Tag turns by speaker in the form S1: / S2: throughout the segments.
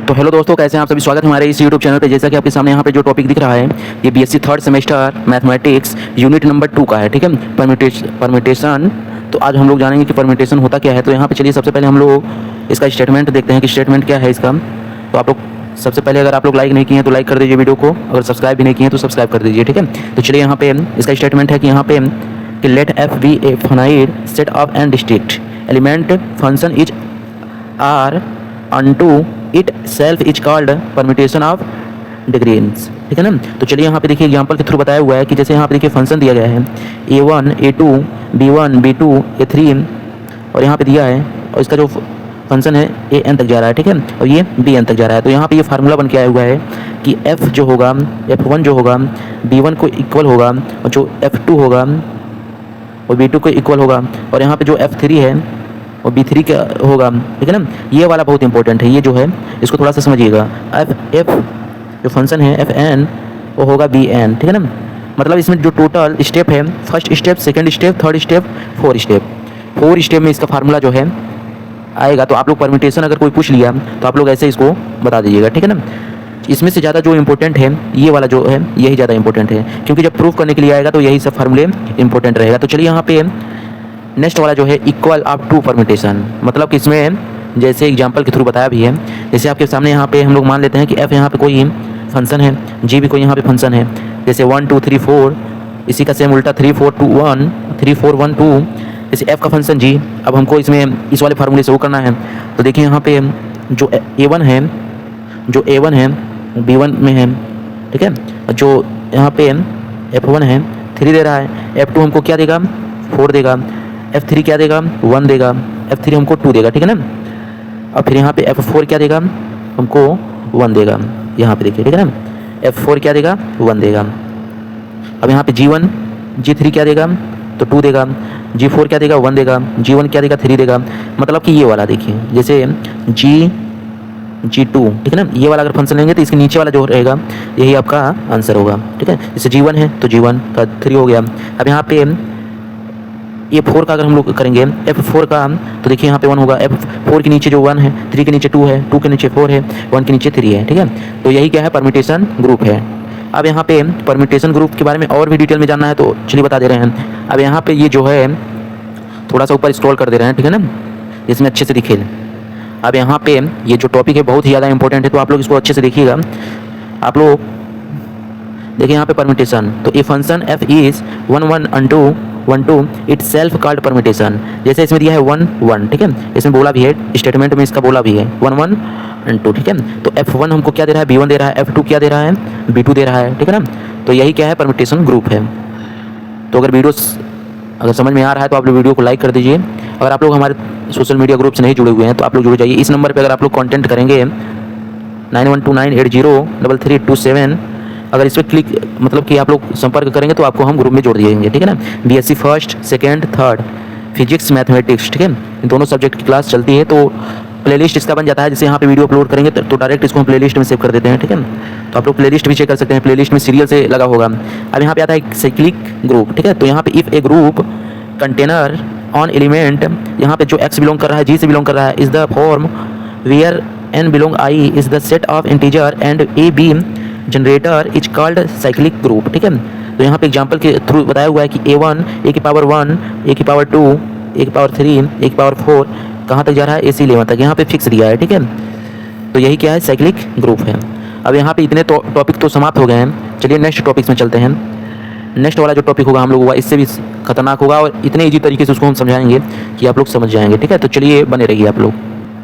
S1: तो हेलो दोस्तों, कैसे हैं आप सभी। स्वागत है हमारे इस यूट्यूब चैनल पे। जैसा कि आपके सामने यहाँ पे जो टॉपिक दिख रहा है, ये BSc third semester mathematics unit number 2 का है। ठीक है, परम्यूटेशन। तो आज हम लोग जानेंगे कि परम्यूटेशन होता क्या है। तो यहाँ पे चलिए सबसे पहले हम लोग इसका स्टेटमेंट देखते हैं कि स्टेटमेंट क्या है इसका। तो आप लोग सबसे पहले, अगर आप लोग लाइक नहीं किए हैं तो लाइक कर दीजिए वीडियो को, अगर सब्सक्राइब भी नहीं किए हैं तो सब्सक्राइब कर दीजिए। ठीक है, तो चलिए यहाँ पे इसका स्टेटमेंट है कि यहाँ पे कि let f be a finite set of and district element function is are unto itself is called permutation of degrees. ठीक है ना। तो चलिए यहाँ पे देखिए एग्जांपल के थ्रू बताया हुआ है कि जैसे यहाँ पे देखिए फंक्शन दिया गया है a1 a2 b1 b2 a3 और यहाँ पे दिया है, और इसका जो फंक्शन है an तक जा रहा है। ठीक है, और ये bn तक जा रहा है। तो यहाँ पे ये फार्मूला बन के आया हुआ है कि f जो होगा, f1 जो होगा b1 को इक्वल होगा, और जो f2 होगा और b2 को इक्वल होगा, और यहाँ पे जो f3 है और b3 का होगा। ठीक है ना। ये वाला बहुत इंपॉर्टेंट है, ये जो है इसको थोड़ा सा समझिएगा। f जो फंक्शन है fn वो होगा bn। ठीक है ना। मतलब इसमें जो टोटल स्टेप है, first step, second step, third step, four step में इसका फार्मूला जो है आएगा। तो आप लोग परम्यूटेशन अगर कोई पूछ लिया तो आप लोग ऐसे इसको बता दीजिएगा। ठीक है ना। इसमें से ज़्यादा जो इंपॉर्टेंट है ये वाला जो है, यही ज़्यादा इंपॉर्टेंट है, क्योंकि जब प्रूफ करने के लिए आएगा तो यही सब फार्मूले इंपॉर्टेंट रहेगा। तो चलिए यहाँ पे नेक्स्ट वाला जो है इक्वल ऑफ टू परम्यूटेशन, मतलब कि इसमें जैसे एग्जांपल के थ्रू बताया भी है। जैसे आपके सामने यहाँ पे हम लोग मान लेते हैं कि f यहाँ पे कोई फंक्शन है, g भी कोई यहाँ पे फंक्शन है, जैसे 1 2 3 4, इसी का सेम उल्टा 3 4 2 1 3 4 1 2, जैसे f का फंक्शन g। अब हमको इसमें इस वाले फार्मूले से वो करना है। तो देखिए यहाँ पे जो a1 है b1 में है। ठीक है, जो यहाँ पे f1 है 3 दे रहा है, f2 हमको क्या देगा 4 देगा, f3 क्या देगा 1 देगा, f3 हमको 2 देगा। ठीक है ना। और फिर यहाँ पे f4 क्या देगा हमको 1 देगा, यहाँ पे देखिए। ठीक है ना, f4 क्या देगा 1 देगा। अब यहाँ पे g1 g3 क्या देगा तो 2 देगा, g4 क्या देगा 1 देगा, g1 क्या देगा 3 देगा। मतलब कि ये वाला देखिए, जैसे g2, ठीक है ना, ये वाला अगर फंक्शन लेंगे तो इसके नीचे वाला जो रहेगा यही आपका आंसर होगा। ठीक है, जैसे g1 है तो g1 का 3 हो गया। अब यहाँ पे f4 का अगर हम लोग करेंगे, f4 का, तो देखिए यहाँ पे 1 होगा, f4 के नीचे जो 1 है, 3 के नीचे 2 है, 2 के नीचे 4 है, 1 के नीचे 3 है। ठीक है, तो यही क्या है परम्यूटेशन ग्रुप है। अब यहाँ पे परम्यूटेशन ग्रुप के बारे में और भी डिटेल में जानना है तो चलिए बता दे रहे हैं। अब यहाँ पे ये जो है थोड़ा सा ऊपर स्क्रॉल कर दे रहे हैं। ठीक है ना, इसमें अच्छे से दिखे। अब यहाँ पे ये जो टॉपिक है बहुत ही ज़्यादा इंपॉर्टेंट है, तो आप लोग इसको अच्छे से देखिएगा। आप लोग देखिए यहाँ पे परम्यूटेशन, तो a function f is 1 1 unto 1 2 it self called permutation. जैसे इसमें दिया है 1 1, ठीक है, इसमें बोला भी है, स्टेटमेंट में इसका बोला भी है 1 1 and 2। ठीक है, तो f1 हमको क्या दे रहा है b1 दे रहा है, f2 क्या दे रहा है b2 दे रहा है। ठीक है ना, तो यही क्या है परम्यूटेशन ग्रुप है। तो अगर वीडियो अगर समझ में आ रहा है तो आप लोग वीडियो को लाइक कर दीजिए। अगर आप लोग हमारे सोशल मीडिया ग्रुप से नहीं जुड़े हुए हैं तो आप लोग जुड़ जाइए। इस नंबर पर अगर आप लोग कॉन्टेंट करेंगे 9129803327, अगर इस पर क्लिक मतलब कि आप लोग संपर्क करेंगे तो आपको हम ग्रुप में जोड़ दिएंगे। ठीक है ना। BSc first second third physics mathematics, ठीक है, इन दोनों सब्जेक्ट की क्लास चलती है। तो प्लेलिस्ट इसका बन जाता है, जैसे यहाँ पे वीडियो अपलोड करेंगे तो डायरेक्ट इसको हम प्लेलिस्ट में सेव कर देते हैं। ठीक है, तो आप लोग प्लेलिस्ट भी चेक कर सकते हैं, प्लेलिस्ट में सीरियल से लगा होगा। अब यहाँ पे आता है साइक्लिक ग्रुप। ठीक है, तो यहाँ पे if A group container on element, यहाँ पे जो एक्स बिलोंग कर रहा है जी से बिलोंग कर रहा है, is the form where n belong I is the set of integer and a b generator is called cyclic group. ठीक है, तो यहाँ पे एग्जांपल के थ्रू बताया हुआ है कि a1 a की पावर 1 a की पावर 2 a की पावर 3 a की पावर 4 कहाँ तक जा रहा है AC 11 तक, यहाँ पे फिक्स दिया है। ठीक है, तो यही क्या है साइक्लिक ग्रुप है। अब यहाँ पे इतने टॉपिक तो समाप्त हो गए हैं। चलिए नेक्स्ट टॉपिक्स में चलते हैं। नेक्स्ट वाला जो टॉपिक होगा हम लोग इससे भी खतरनाक होगा, और इतने ईजी तरीके से उसको हम समझाएंगे कि आप लोग समझ जाएंगे। ठीक है, तो चलिए बने रहिए आप लोग।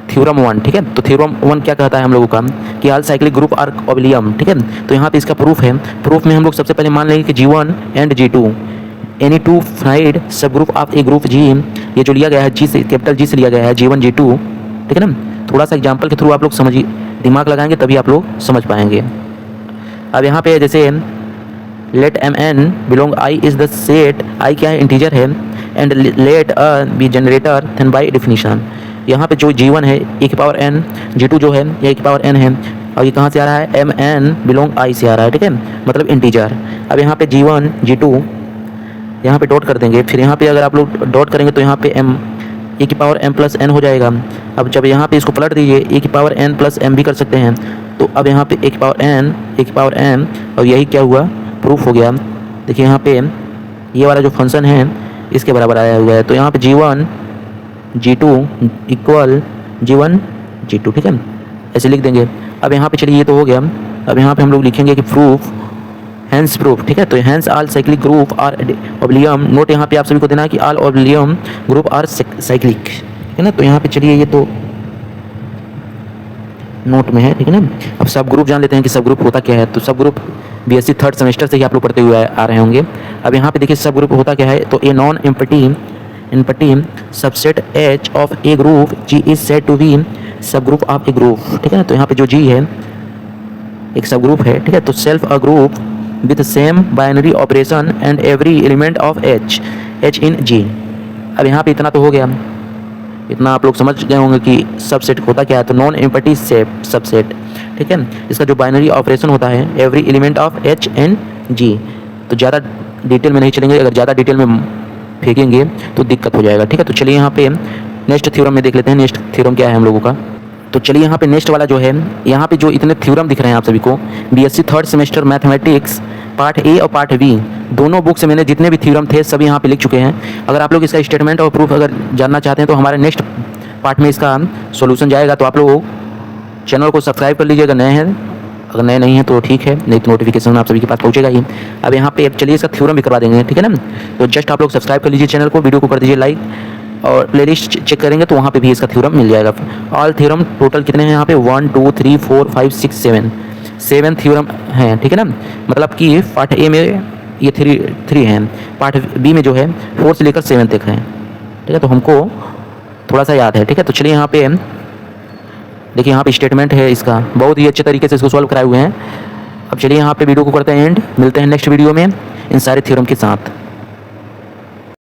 S1: थ्योरम 1, ठीक है, तो थ्योरम 1 क्या कहता है हम लोगों का कि ऑल साइक्लिक ग्रुप आर ओबलियम। ठीक है, तो यहाँ पे इसका प्रूफ है। प्रूफ में हम लोग सबसे पहले मान लेंगे कि G1 and G2 any two finite subgroup of a group G, ये जो लिया गया है G से, कैपिटल G से लिया गया है G1 G2। ठीक है ना, थोड़ा सा एग्जाम्पल के थ्रू आप लोग समझिए, दिमाग लगाएंगे तभी आप लोग समझ पाएंगे। अब यहाँ पे जैसे let mn belong I is the set, I क्या है इंटीजर है, and let b generator then by definition. यहाँ पे जो G1 है ए की पावर n, G2 जो है ए की पावर n है, और ये कहाँ से आ रहा है mn बिलोंग I से आ रहा है। ठीक है, मतलब इंटीजर। अब यहाँ पे G1 G2 यहाँ पे डॉट कर देंगे, फिर यहाँ पे अगर आप लोग डॉट करेंगे तो यहाँ पे ए की पावर m प्लस एन हो जाएगा। अब जब यहाँ पे इसको पलट दीजिए ए की पावर n प्लस m भी कर सकते हैं। तो अब यहाँ पे ए की पावर n, ए की पावर m, और यही क्या हुआ, प्रूफ हो गया। देखिए यहाँ पे ये वाला जो फंक्शन है इसके बराबर आया हुआ है। तो यहाँ पे g1 g2 equal g1 g2, ठीक है, ऐसे लिख देंगे। अब यहाँ पे चलिए ये तो हो गया। अब यहाँ पे हम लोग लिखेंगे कि प्रूफ, हैंस प्रूफ, ठीक है। तो hence all cyclic group are abelian, note यहाँ पे आप सभी को देना है कि all abelian group are cyclic, है ना। तो यहाँ पे चलिए ये तो नोट में है, ठीक है ना। अब सब ग्रुप जान लेते हैं कि सब ग्रुप होता क्या है। तो सब ग्रुप बीएससी थर्ड सेमेस्टर से ही आप लोग पढ़ते हुए आ रहे होंगे। अब यहाँ पे देखिए सब ग्रुप होता क्या है। तो a non empty subset H of a group G is said to be subgroup of a group, ठीक है ना। तो यहाँ पे जो जी है एक सब ग्रुप है, ठीक है। तो self a group with same binary operation and every element of H in G. अब यहाँ पे इतना तो हो गया, इतना आप लोग समझ गए होंगे कि सबसेट होता क्या है। तो नॉन एम्पटी सबसेट, ठीक है, इसका जो बाइनरी ऑपरेशन होता है every element of H and G. तो ज़्यादा डिटेल में नहीं चलेंगे, अगर ज़्यादा डिटेल में फेंकेंगे तो दिक्कत हो जाएगा, ठीक है। तो चलिए यहाँ पे नेक्स्ट थ्योरम में देख लेते हैं। नेक्स्ट थ्योरम क्या है हम लोगों का। तो चलिए यहाँ पे नेक्स्ट वाला जो है, यहाँ पे जो इतने थ्योरम दिख रहे हैं आप सभी को, BSc third semester mathematics part A और पार्ट बी दोनों बुक से मैंने जितने भी थ्योरम थे सभी यहाँ पे लिख चुके हैं। अगर आप लोग इसका स्टेटमेंट और प्रूफ अगर जानना चाहते हैं तो हमारे नेक्स्ट पार्ट में इसका सॉल्यूशन जाएगा। तो आप लोग चैनल को सब्सक्राइब कर लीजिए अगर नए हैं, अगर नए नहीं हैं तो ठीक है, नहीं तो नोटिफिकेशन आप सभी के पास पहुँचेगा ही। अब यहाँ पे चलिए इसका थ्योरम भी करवा देंगे, ठीक है ना। तो जस्ट आप लोग सब्सक्राइब कर लीजिए चैनल को, वीडियो को कर दीजिए लाइक, और प्लेलिस्ट चेक करेंगे तो वहाँ पे भी इसका थ्योरम मिल जाएगा। ऑल थ्योरम टोटल कितने हैं यहाँ पे 1 2 3 4 5 6 7 थ्योरम हैं, ठीक है ना। मतलब कि पार्ट ए में ये थ्री हैं, पार्ट बी में जो है 4 से लेकर 7 तक हैं, ठीक है। तो हमको थोड़ा सा याद है, ठीक है। तो चलिए यहाँ पे देखिए, यहाँ पे स्टेटमेंट है इसका, बहुत ही अच्छे तरीके से इसको सॉल्व कराए हुए हैं। अब चलिए यहाँ पे वीडियो को करते हैं एंड, मिलते हैं नेक्स्ट वीडियो में इन सारे थ्योरम के साथ।